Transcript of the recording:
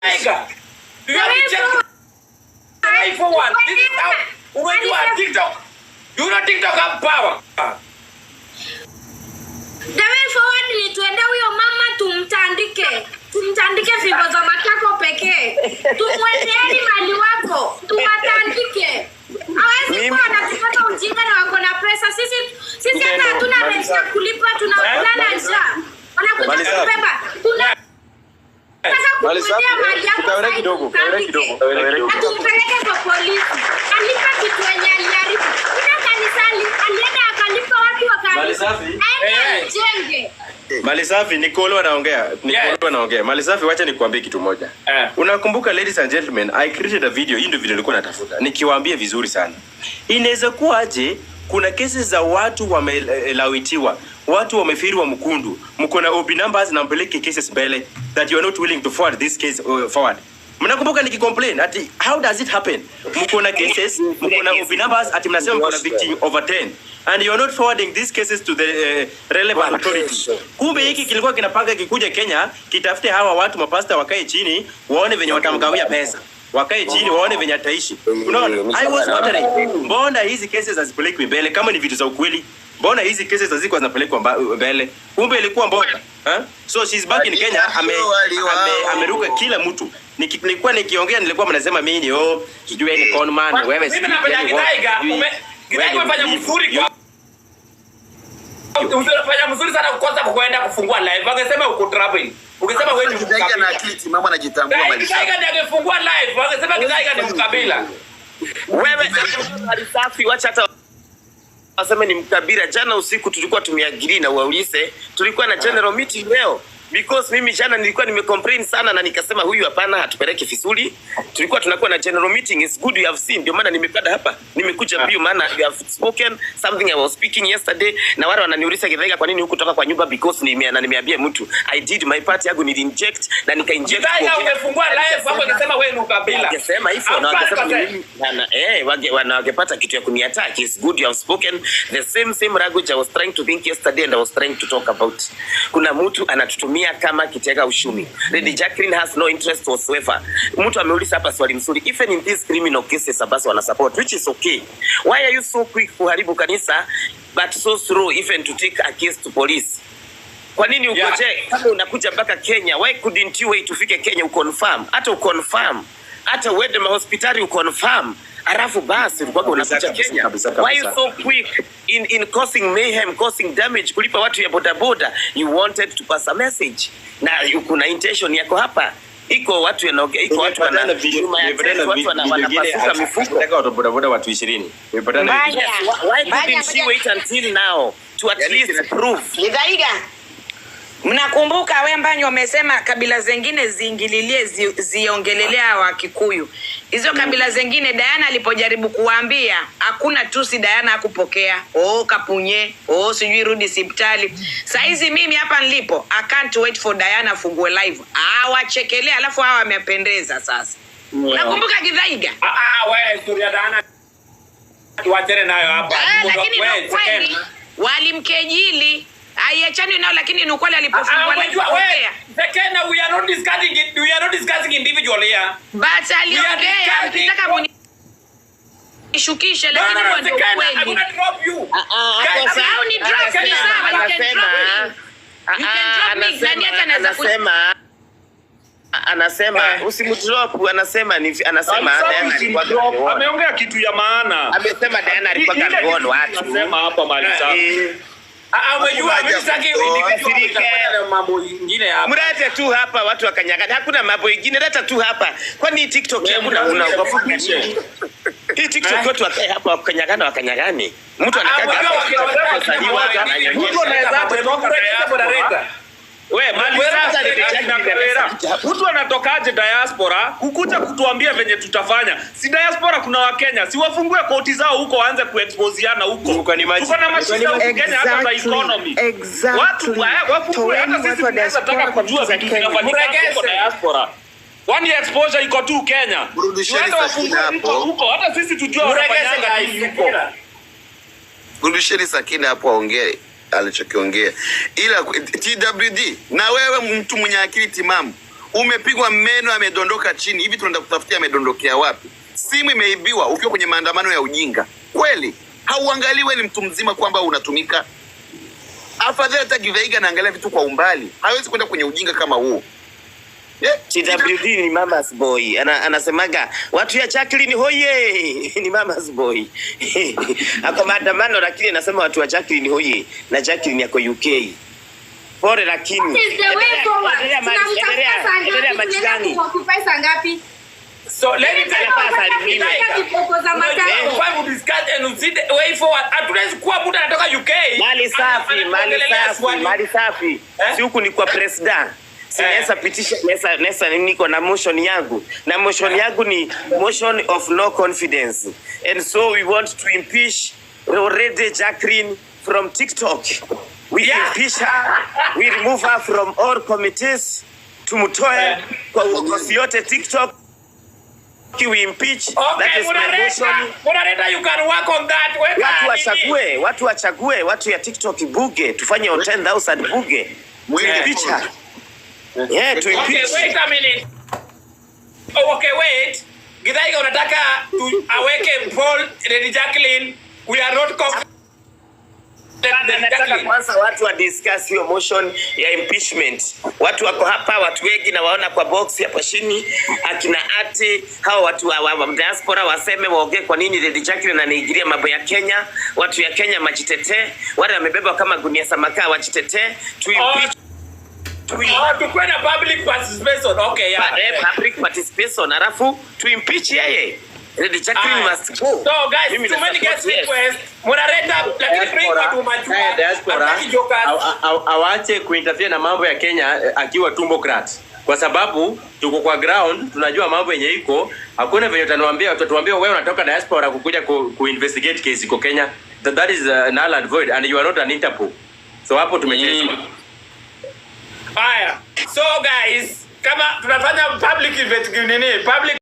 You have to check for one. This is how when you are TikTok. You know TikTok have power. The way forward ni tuende huyo mama tumtandike fimbo za matako pekee. Tumweleeni mali wako, tuwatandike. Hawezi kuwa anatupata ujinga na wako na pesa. Sisi hata hatuna rent ya kulipa, tunakulana njaa. Wanakuja kubeba. Utaona kidogo. Atumpeleke kwa polisi. Alipa kitu yenye aliharibu. Kuna kanisani alienda akalipa watu wakalipa. Jenge. Malisafi Nicolo anaongea. Malisafi wacha nikuambie kitu moja. Unakumbuka ladies and gentlemen, I created a video, hii ndio video nilikuwa natafuta. Nikiwaambia vizuri sana. Inaweza kuwa aje kuna kesi za watu wamelawitiwa, watu wamefiriwa mkundu. Mko na OB numbers na mpeleke cases mbele that you are not willing to forward this case forward. Mnakumbuka nikicomplain ati how does it happen? Mko na cases, mko na OB numbers ati mnasema mko na victim over 10 and you are not forwarding these cases to the relevant authority. Kumbe hiki kilikuwa kinapanga kikuja Kenya, kitafute hawa watu mapasta wakae chini, waone venye watamgawia pesa. Wakae chini waone venye ataishi. Unaona? I was wondering, mbona hizi cases hazipelekwi mbele kama ni vitu za ukweli? Mbona hizi cases haziko zinapelekwa mbele? Kumbe ilikuwa mbona? So she's back in Kenya, ameruka kila mtu. Nilikuwa nikiongea nilikuwa mnasema mimi ni sijui ni conman, wewe mimi napenda Githaiga umefanya mzuri kwa unafanya mzuri sana kukosa kwenda kufungua live. Wangesema uko traveling. Ungesema wewe ni Githaiga na akili mama anajitambua mali. Githaiga ndiye angefungua live. Wangesema Githaiga ni mkabila. Wewe safi wacha hata waseme ni mkabila. Jana usiku tulikuwa tumeagiri na waulize, tulikuwa na general meeting leo. Because mimi jana nilikuwa nimecomplain sana na nikasema huyu hapana hatupeleke Fisuli. Tulikuwa tunakuwa na general meeting, it's good you have seen. Ndio maana nimepanda hapa. Nimekuja pia maana you have spoken something I was speaking yesterday na wale wananiuliza Githaiga kwa nini hukutoka kwa nyumba because nimeambia mtu I did my part yangu ni inject na nika inject. Githaiga umefungua live hapo unasema wewe ni ukabila. Ungesema hivyo na wangesema wangepata kitu ya kuniattack. It's good you have spoken the same language I was trying to think yesterday and I was trying to talk about. Kuna mtu anatutumia kama kitega ushumi. Lady Jacqueline has no interest whatsoever. Mtu ameuliza hapa swali mzuri. Even in these criminal cases abasi wana support, which is okay. Why are you so quick kuharibu kanisa but so slow even to take a case to police? Kwa nini ukoje kama unakuja mpaka Kenya? Why couldn't you wait tufike Kenya uconfirm? Hata uende hospitali uconfirm. Alafu basi ulikuwa unakuja Kenya. Why you so quick in causing mayhem, causing damage, kulipa watu ya bodaboda? You wanted to pass a message. Na kuna intention yako hapa. Iko watu wanaongea, iko watu wanapasuka mifuko. Nataka watu bodaboda watu 20. Nimepatana hivi. Why couldn't you wait until now to at least prove? Githaiga, mnakumbuka Wembanyi wamesema kabila zingine ziingililie ziongelelea wa Kikuyu. Hizo kabila zingine Diana alipojaribu kuambia hakuna tusi Diana hakupokea. Kapunye, sijui rudi hospitali. Saizi mimi hapa nilipo I can't wait for Diana fungue live. Wachekelea alafu hawa wamependeza sasa. Nakumbuka Githaiga. Wewe historia Diana tuachane nayo hapa. Lakini ni kweli walimkejili. Aiachani nao lakini ni ukweli alipofungwa alipokea. Sekena we are not discussing individually here. But aliongea mtaka kunishukisha lakini ndio kweli. I'm gonna drop you. How ni drop me sawa you can drop me. Anasema usimdrop, anasema ameongea kitu ya maana. Amesema Diana alikuwa kagono watu. Anasema hapa mali safi. Umejua msitaki mambo mengine hapa. Mlete tu hapa watu wakanyagana. Hakuna mambo mengine, leta tu hapa. Kwani TikTok hakuna unafundisha? Hii TikTok watu wakae hapa wakanyagane. Mtu anakaa hapa. Mtu anaweza kutoka wewe mali sasa mtu anatokaje diaspora kukuja kutuambia venye tutafanya? Si diaspora kuna wa Kenya, si wafungue koti zao huko waanze kuexposeana huko. Tuko na mashida huko Kenya hata za economy. Watu wafungue, hata sisi tunaweza taka kujua vitu vinafanyika huko diaspora. One exposure iko tu Kenya. Tuende wafungue huko hata sisi tujue wanafanya huko. Burudisheni Sakina hapo aongee alichokiongea. Ila TWD na wewe mtu mwenye akili timamu Umepigwa meno amedondoka chini. Hivi tunaenda kutafutia amedondokea wapi? Simu imeibiwa ukiwa kwenye maandamano ya ujinga. Kweli? Hauangalii wewe ni mtu mzima kwamba unatumika? Afadhali hata Githaiga anaangalia vitu kwa umbali. Hawezi kwenda kwenye ujinga kama huo. TWD ni mama's boy. Anasemaga watu ya Jacqueline hoye ni mama's boy. Ako maandamano lakini anasema watu wa Jacqueline hoye na Jacqueline yako UK. Pole lakini. Pesa ngapi? So let me tell you way forward. Hatuwezi kuwa mtu anatoka UK. Mali safi. Si huku ni kwa president. Sinaweza pitisha nesa niko na motion yangu. Na motion yangu ni motion of no confidence. And so we want to impeach already Jacqueline from TikTok. We impeach her. We remove her from all committees. Tumutoe kwa uongozi yote TikTok. We impeach. Okay, that is my motion. Moderator, you can work on that. Watu wachague, watu ya TikTok buge, tufanye 10,000 buge. Impeach her. Yeah, to impeach. Okay, wait a minute. Oh, okay, wait. Githaiga unataka aweke Paul Lady Jacqueline. We are not kwanza watu wa discuss hiyo motion ya impeachment. Watu wako hapa, watu wengi na waona kwa box hapa chini, akina ati hao watu wa diaspora waseme waongee kwa nini Lady Jacqueline anaingilia mambo ya Kenya. Watu ya Kenya majitete, wale wamebeba kama gunia samaka wajitete. To impeach to kwenda public participation. Okay, yeah. Public participation. Alafu to impeach yeye. Lady Jacqueline must go. So guys, too many guest requests. Moderator, lakini bring watu majua. Diaspora awache kuinterfere na mambo ya Kenya akiwa tumbocrat. Kwa sababu tuko kwa ground, tunajua mambo yenye iko. Hakuna venye utatuambia wewe unatoka diaspora kukuja ku-investigate case iko Kenya. That is null and void and you are not an Interpol. So hapo tumecheza. Haya. So guys, kama tunafanya public event public